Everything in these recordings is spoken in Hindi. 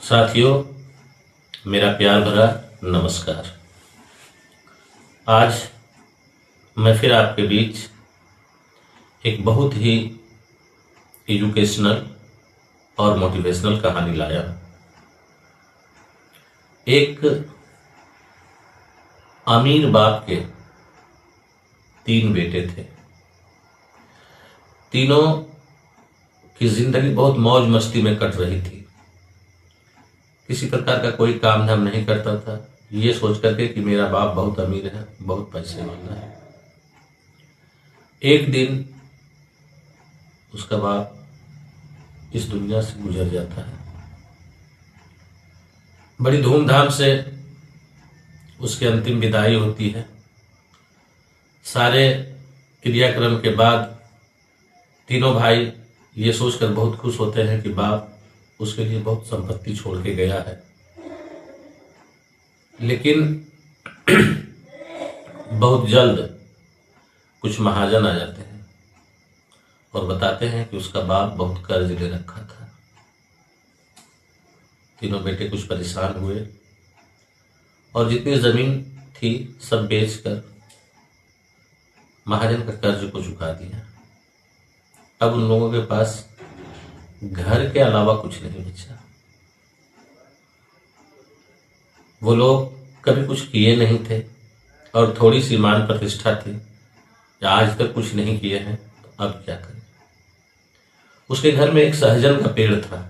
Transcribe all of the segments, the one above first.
साथियों, मेरा प्यार भरा नमस्कार। आज मैं फिर आपके बीच एक बहुत ही एजुकेशनल और मोटिवेशनल कहानी लाया। एक अमीर बाप के 3 बेटे थे। तीनों की जिंदगी बहुत मौज मस्ती में कट रही थी। किसी प्रकार का कोई काम धाम नहीं करता था, ये सोच करके कि मेरा बाप बहुत अमीर है, बहुत पैसे वाला है। एक दिन उसका बाप इस दुनिया से गुजर जाता है। बड़ी धूमधाम से उसकी अंतिम विदाई होती है। सारे क्रियाक्रम के बाद तीनों भाई ये सोचकर बहुत खुश होते हैं कि बाप उसके लिए बहुत संपत्ति छोड़ के गया है। लेकिन बहुत जल्द कुछ महाजन आ जाते हैं और बताते हैं कि उसका बाप बहुत कर्ज ले रखा था। तीनों बेटे कुछ परेशान हुए और जितनी जमीन थी सब बेचकर महाजन का कर्ज को चुका दिया। अब उन लोगों के पास घर के अलावा कुछ नहीं बचा। वो लोग कभी कुछ किए नहीं थे और थोड़ी सी मान प्रतिष्ठा थी, आज तक कुछ नहीं किए हैं, तो अब क्या करें। उसके घर में एक सहजन का पेड़ था।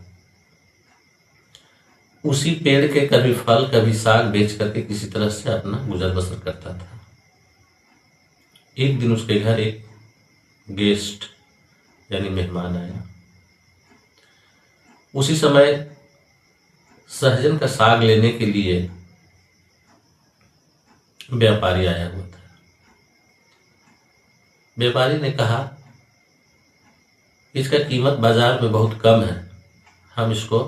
उसी पेड़ के कभी फल कभी साग बेच करके किसी तरह से अपना गुजर बसर करता था। एक दिन उसके घर एक गेस्ट यानी मेहमान आया। उसी समय सहजन का साग लेने के लिए व्यापारी आया हुआ था। व्यापारी ने कहा, इसका कीमत बाजार में बहुत कम है, हम इसको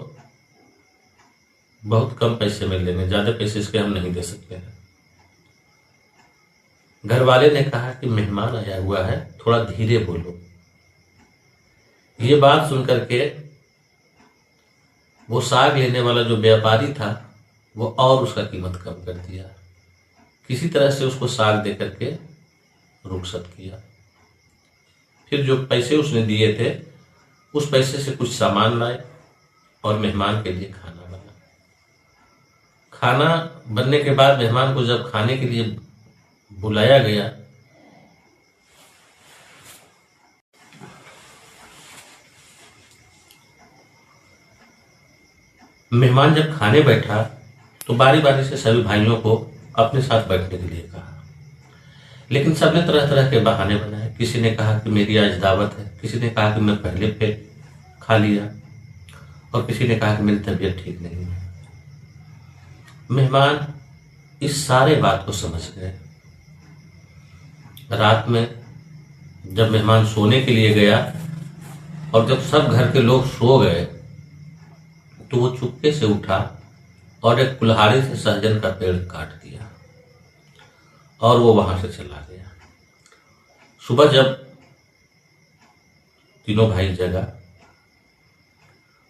बहुत कम पैसे में लेंगे, ज्यादा पैसे इसके हम नहीं दे सकते हैं। घर वाले ने कहा कि मेहमान आया हुआ है, थोड़ा धीरे बोलो। ये बात सुनकर के वो साग लेने वाला जो व्यापारी था वो और उसका कीमत कम कर दिया। किसी तरह से उसको साग दे करके रुखसत किया। फिर जो पैसे उसने दिए थे उस पैसे से कुछ सामान लाए और मेहमान के लिए खाना बना। खाना बनने के बाद मेहमान को जब खाने के लिए बुलाया गया मेहमान जब खाने बैठा तो बारी बारी से सभी भाइयों को अपने साथ बैठने के लिए कहा, लेकिन सबने तरह तरह के बहाने बनाए। किसी ने कहा कि मेरी आज दावत है, किसी ने कहा कि मैं पहले पे खा लिया और किसी ने कहा कि मेरी तबीयत ठीक नहीं है। मेहमान इस सारे बात को समझ गए। रात में जब मेहमान सोने के लिए गया और जब सब घर के लोग सो गए तो वो चुपके से उठा और एक कुल्हाड़ी से सहजन का पेड़ काट दिया और वो वहां से चला गया। सुबह जब तीनों भाई जगा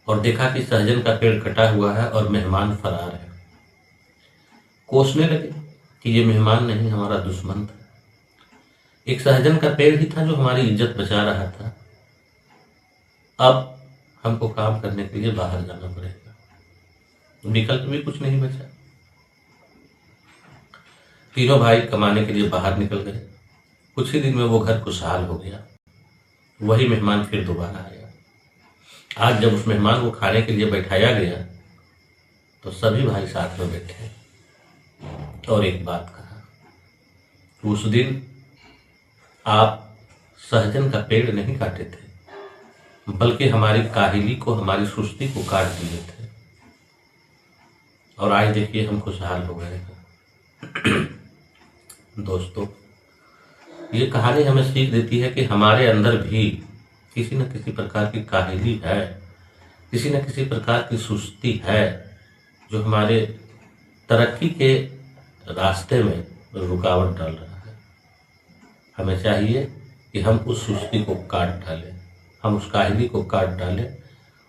और देखा कि सहजन का पेड़ कटा हुआ है और मेहमान फरार है, कोसने लगे कि ये मेहमान नहीं, हमारा दुश्मन था। एक सहजन का पेड़ ही था जो हमारी इज्जत बचा रहा था। अब हमको काम करने के लिए बाहर जाना पड़ेगा, विकल्प भी कुछ नहीं बचा। तीनों भाई कमाने के लिए बाहर निकल गए। कुछ ही दिन में वो घर खुशहाल हो गया। वही मेहमान फिर दोबारा आया। आज जब उस मेहमान को खाने के लिए बैठाया गया तो सभी भाई साथ में बैठे और एक बात कहा, उस दिन आप सहजन का पेड़ नहीं काटे थे, बल्कि हमारी काहिली को, हमारी सुस्ती को काट दिए थे और आज देखिए हम खुशहाल हो गए हैं। दोस्तों, ये कहानी हमें सीख देती है कि हमारे अंदर भी किसी न किसी प्रकार की काहिली है, किसी न किसी प्रकार की सुस्ती है जो हमारे तरक्की के रास्ते में रुकावट डाल रहा है। हमें चाहिए कि हम उस सुस्ती को काट डालें, हम उस काहिली को काट डालें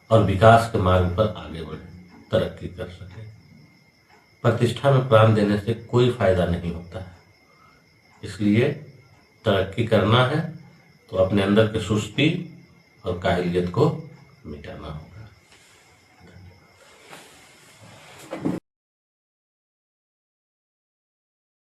और विकास के मार्ग पर आगे बढ़ें। तरक्की कर सके। प्रतिष्ठा में प्राण देने से कोई फायदा नहीं होता है। इसलिए तरक्की करना है तो अपने अंदर की सुस्ती और काहिलियत को मिटाना हो।